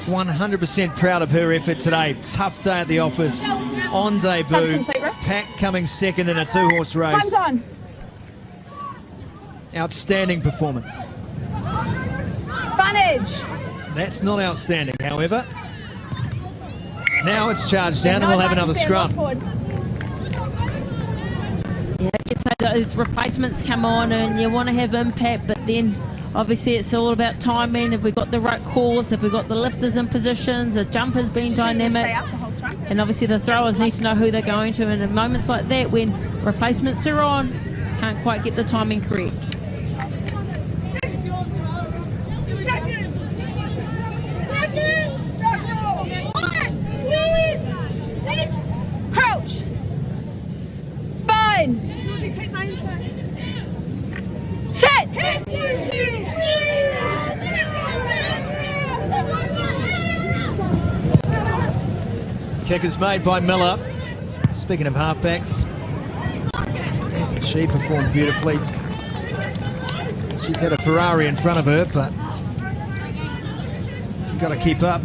100% proud of her effort today. Tough day at the office, on debut. Pack coming second in a 2-horse race. Time's on. Outstanding performance. Advantage. That's not outstanding, however. Now it's charged down and we'll have another scrum. Yeah, so those replacements come on and you want to have impact, but then obviously it's all about timing. Have we got the right course? Have we got the lifters in positions? The jumpers being dynamic? And obviously the throwers need to know who they're going to. And in moments like that, when replacements are on, can't quite get the timing correct. Crouch. Bind. Set. Kick is made by Miller. Speaking of halfbacks, hasn't she performed beautifully? She's had a Ferrari in front of her, but you've got to keep up.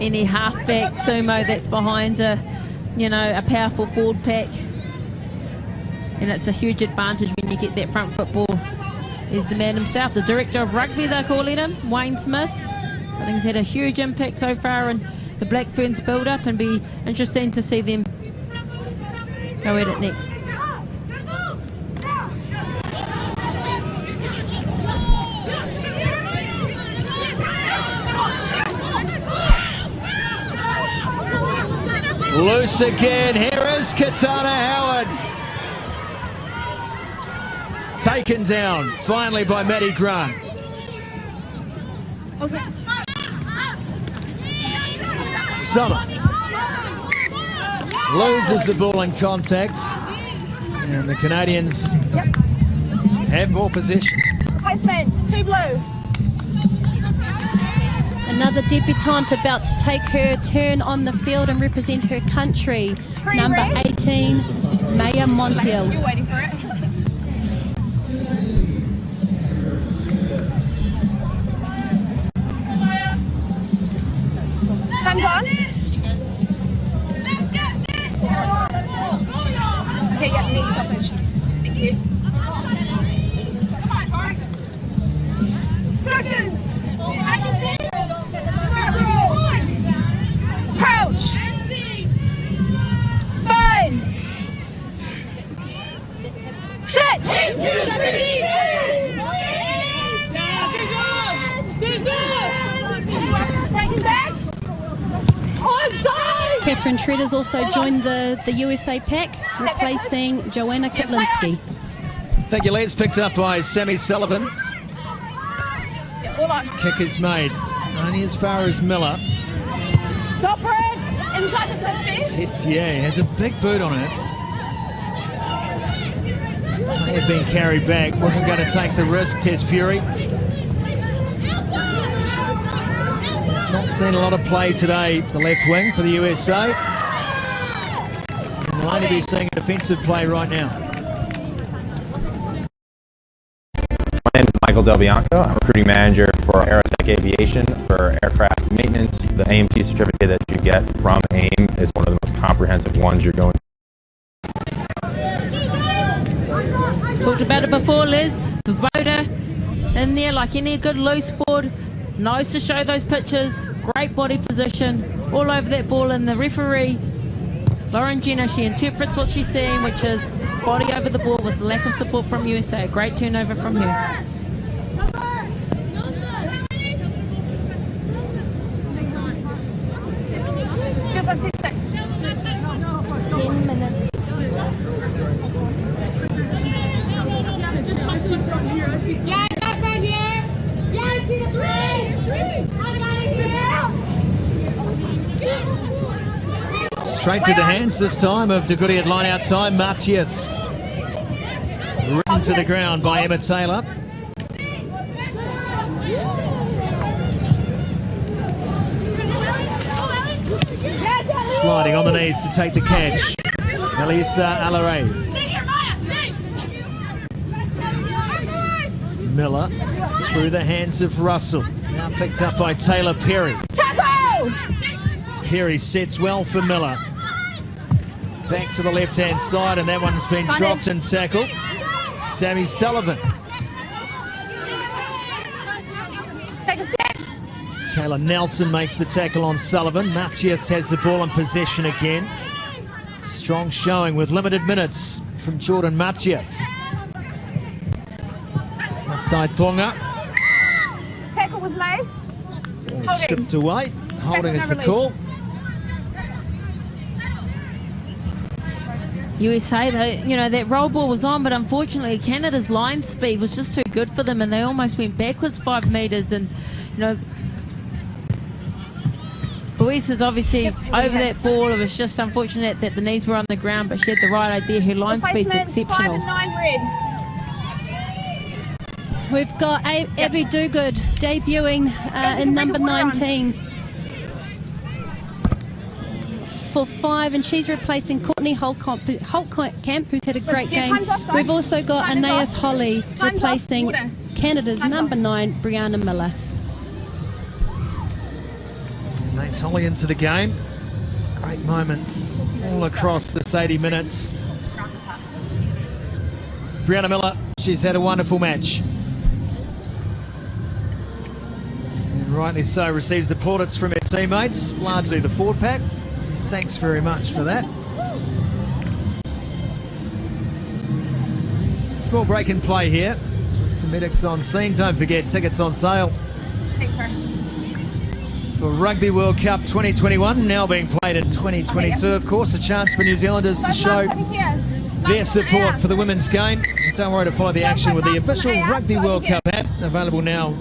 Any halfback, Tumo, that's behind a powerful forward pack. And it's a huge advantage when you get that front football. There's the man himself, the director of rugby, they're calling him, Wayne Smith. I think he's had a huge impact so far in the Black Ferns build-up, and be interesting to see them go at it next. Loose again. Here is Katana Howard. Taken down finally by Maddie Grant. Okay. Summer loses the ball in contact, and the Canadians have more possession. Replacements, 2 blue. Another debutante about to take her turn on the field and represent her country. Number 18, Maya Montiel. You're waiting for it. Time's on. Okay, yeah, knee stoppage. Thank you. Crouch. Bind. Sit. Taking back. Onside. Catherine Treader's also joined the USA pack, replacing Joanna Kitlinski. Thank you, Les. Picked up by Sammy Sullivan. Kick is made. Only as far as Miller. Top red. Inside the 50. Tessier has a big boot on it. May have been carried back. Wasn't going to take the risk, Tess Fury. It's not seen a lot of play today, the left wing for the USA. And we'll only be seeing a defensive play right now. My name is Michael Del Bianco. I'm recruiting manager for Aerotech Aviation for aircraft maintenance. The AMT certificate that you get from AIM is one of the most comprehensive ones you're going to. Talked about it before, Liz. The voter in there like any good loose forward. Knows to show those pitches. Great body position. All over that ball, and the referee, Lauren Jenner, she interprets what she's seeing, which is body over the ball with lack of support from USA. Great turnover from her. Let's see 6. 10 minutes. Straight to the hands this time of Degudi at line outside. Matias ridden to the ground by Emma Taylor. Sliding on the knees to take the catch. Elisa Alaray. Miller through the hands of Russell. Now picked up by Taylor Perry. Tackle! Perry sets well for Miller. Back to the left-hand side, and that one's been dropped and tackled. Sammy Sullivan. Take a step. Kayla Nelson makes the tackle on Sullivan. Matias has the ball in possession again. Strong showing with limited minutes from Jordan Matias. Tauranga. Tackle was made. Stripped away. Holding is the call. USA, though, that roll ball was on, but unfortunately Canada's line speed was just too good for them, and they almost went backwards 5 metres. And Louise is obviously over that ball. It was just unfortunate that the knees were on the ground, but she had the right idea. Her line speed's exceptional. 5 and 9 red. We've got Abby Dugood debuting in number 19 for 5, and she's replacing Courtney Holtkamp, who's had a great game. We've also got Anais Holly replacing Canada's number 9, Brianna Miller. Anais Holly into the game. Great moments all across this 80 minutes. Brianna Miller, she's had a wonderful match. And rightly so, receives the plaudits from her teammates, largely the forward pack. Thanks very much for that. Small break in play here. Some medics on scene. Don't forget, tickets on sale for Rugby World Cup 2021, now being played in 2022. Of course, a chance for New Zealanders to show their support for the women's game. Don't worry to follow the action with the official Rugby World Cup app, available now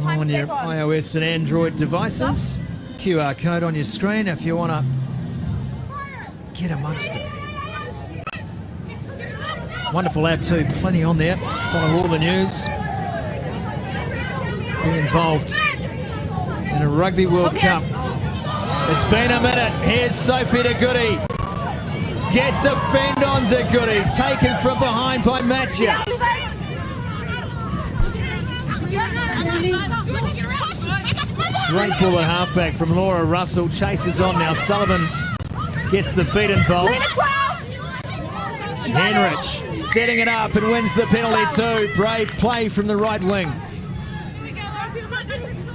on your iOS and Android devices. QR code on your screen if you want to get amongst it. Wonderful app too, plenty on there. Follow all the news. Be involved in a Rugby World Cup. It's been a minute. Here's Sophie De Goody. Gets a fend on De Goody. Taken from behind by Matias. Great ball at halfback from Laura Russell. Chases on now. Sullivan gets the feet involved. Henrich setting it up and wins the penalty too. Brave play from the right wing.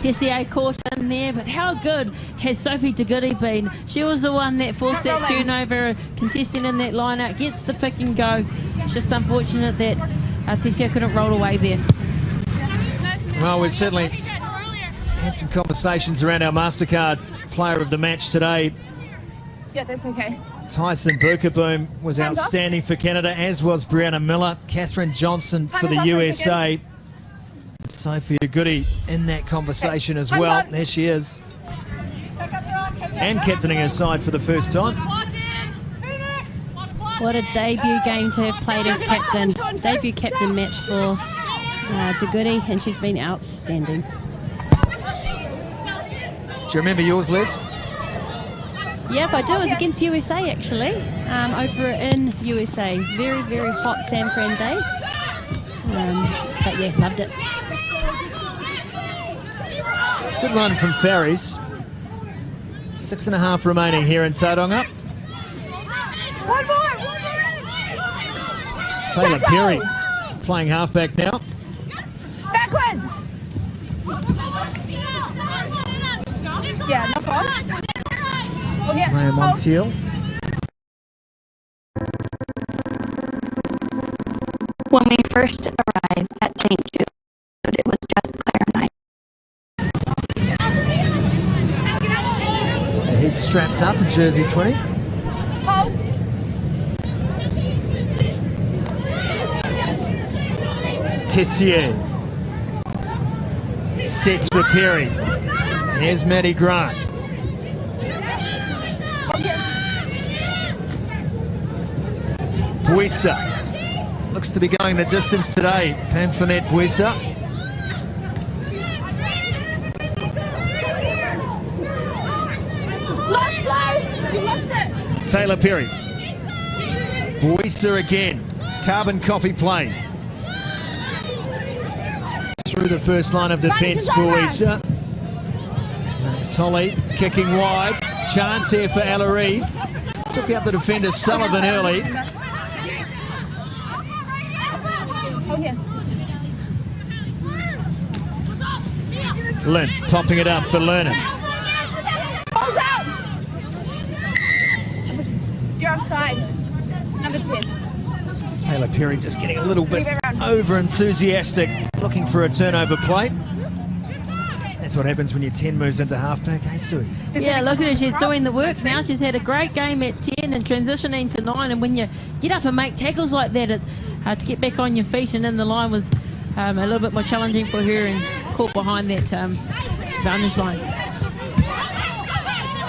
Tessier caught in there, but how good has Sophie De Goody been? She was the one that forced that turnover, contesting in that line out, gets the pick and go. It's just unfortunate that Tessier couldn't roll away there. Well, we've certainly had some conversations around our MasterCard player of the match today. Yeah, that's okay. Tyson Burkaboom was outstanding for Canada, as was Brianna Miller. Catherine Johnson for the USA. Sophie De Goody in that conversation as well. There she is. And captaining her side for the first time. What a debut game to have played as captain. Debut captain match for De Goody, and she's been outstanding. Do you remember yours, Liz? Yep, I do. It was against USA, actually, over in USA. Very, very hot San Fran day. But yeah, loved it. Good run from Ferries. 6.5 remaining here in Tauranga. One more. Taylor Perry playing halfback now. Backwards. Yeah, no problem. Maya Montiel. When we first arrived at St. Jude, it was just Claire and I. The head strapped up in jersey 20. Hold. Tessier. Sets for Perry. Here's Maddie Grant. Buisa looks to be going the distance today. Pamphonette Buisa. You lost it. Taylor Perry. Buisa again. Carbon copy play. through the first line of defence, boys. Solly kicking wide. Chance here for Ellery. Took out the defender Sullivan early. Lin topping it up for Lerner. You're offside. Number 10. Taylor Perry just getting a little bit over enthusiastic, looking for a turnover play. That's what happens when your 10 moves into halfback, hey Sue? Yeah, look at her, she's doing the work now. She's had a great game at 10 and transitioning to 9, and when you get up and make tackles like that, to get back on your feet and in the line was a little bit more challenging for her, and caught behind that vantage line.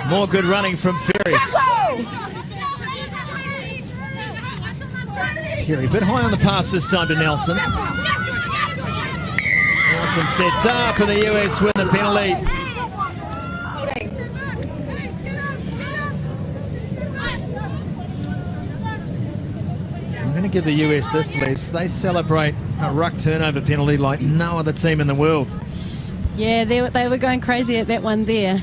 More good running from Ferris. Perry a bit high on the pass this time to Nelson. Nelson sets up and the US win the penalty. I'm going to give the US this, Les. They celebrate a ruck turnover penalty like no other team in the world. Yeah, they were going crazy at that one there.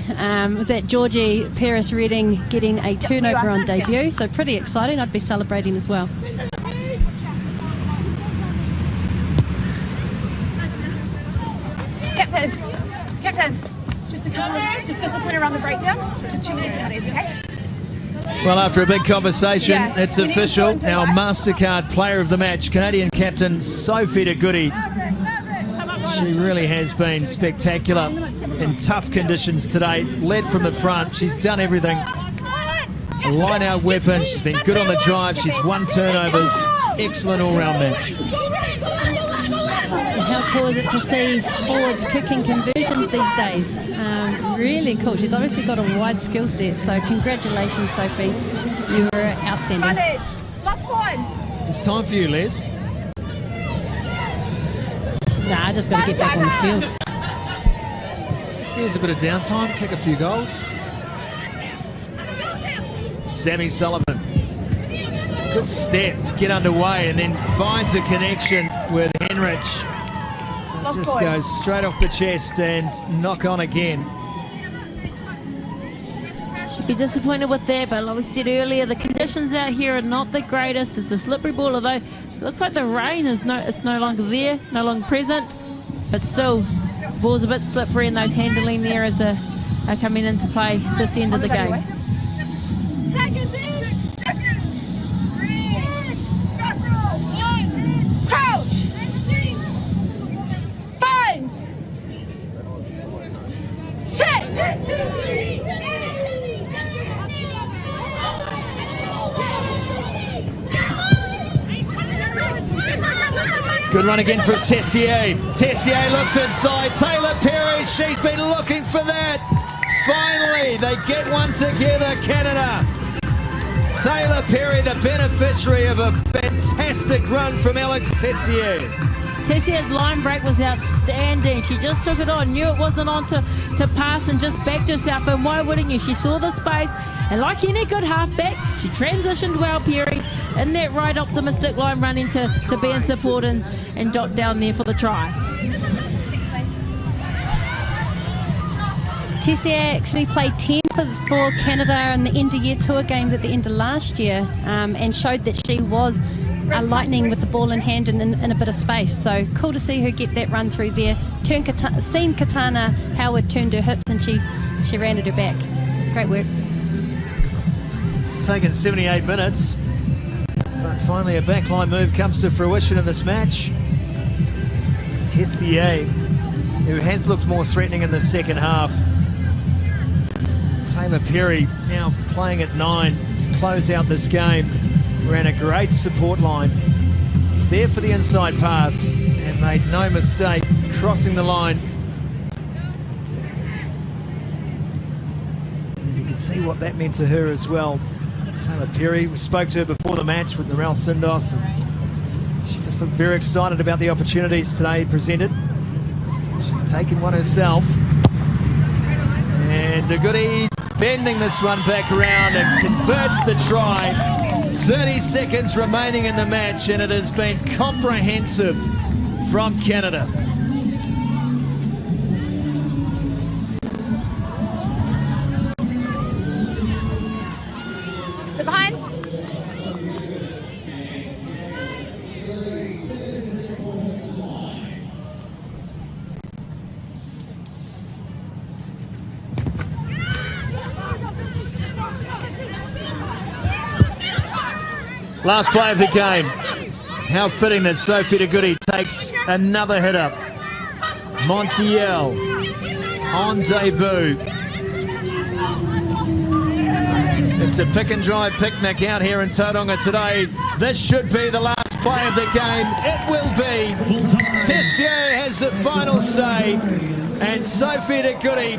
With that Georgie Paris Redding getting a turnover on debut, so pretty exciting. I'd be celebrating as well. Captain, just discipline around the breakdown. Just 2 minute penalties, okay? Well, after a big conversation, it's official. Our MasterCard player of the match, Canadian captain Sophie de Goody. She really has been spectacular in tough conditions today. Led from the front. She's done everything. A line-out weapon. She's been good on the drive. She's won turnovers. Excellent all-round match. How cool is it to see forwards kicking conversions these days? Really cool. She's obviously got a wide skill set, so congratulations, Sophie. You were outstanding. Last one. It's time for you, Les. Nah, I just got to get back on the field. Steals a bit of downtime, kick a few goals. Sammy Sullivan. Good step to get underway and then finds a connection with Henrich. Just goes straight off the chest and knock on again. Should be disappointed with that, but like we said earlier, the conditions out here are not the greatest. It's a slippery ball, although it looks like the rain is no longer there, no longer present, but still, ball's a bit slippery, and those handling errors are coming into play this end of the game. Good run again for Tessier. Tessier looks inside. Taylor Perry, she's been looking for that. Finally, they get one together, Canada. Taylor Perry, the beneficiary of a fantastic run from Alex Tessier. Tessier's line break was outstanding. She just took it on, knew it wasn't on to pass, and just backed herself. And why wouldn't you? She saw the space, and like any good halfback, she transitioned well, Perry, in that right optimistic line running to be in support and dot down there for the try. Tessier actually played 10 for Canada in the end of year tour games at the end of last year, and showed that she was lightning with the ball in hand and in a bit of space. So cool to see her get that run through there. Seen Katana Howard turned her hips and she ran at her back. Great work. It's taken 78 minutes, but finally a backline move comes to fruition in this match. Tessier, who has looked more threatening in the second half. Taylor Perry now playing at 9 to close out this game. Ran a great support line. Was there for the inside pass and made no mistake crossing the line. And you can see what that meant to her as well. Taylor Perry, we spoke to her before the match with Narelle Sindos, and she just looked very excited about the opportunities today presented. She's taken one herself. And de Goody bending this one back around and converts the try. 30 seconds remaining in the match, and it has been comprehensive from Canada. Last play of the game. How fitting that Sophie de Goody takes another hit up. Montiel on debut. It's a pick and drive picnic out here in Tauranga today. This should be the last play of the game. It will be. Tessier has the final say, and Sophie de Goody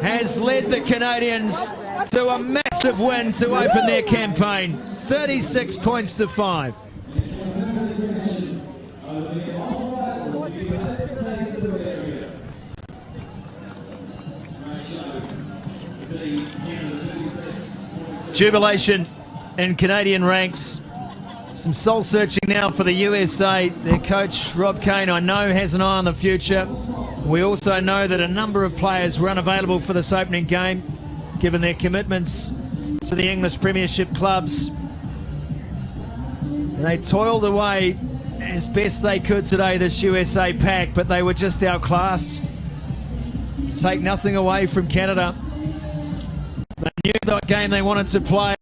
has led the Canadians to a massive win to open their campaign. 36 points to 5. Jubilation in Canadian ranks. Some soul searching now for the USA. Their coach, Rob Kane, I know has an eye on the future. We also know that a number of players were unavailable for this opening game, given their commitments to the English Premiership clubs. They toiled away as best they could today, this USA pack, but they were just outclassed. Take nothing away from Canada. They knew that game they wanted to play.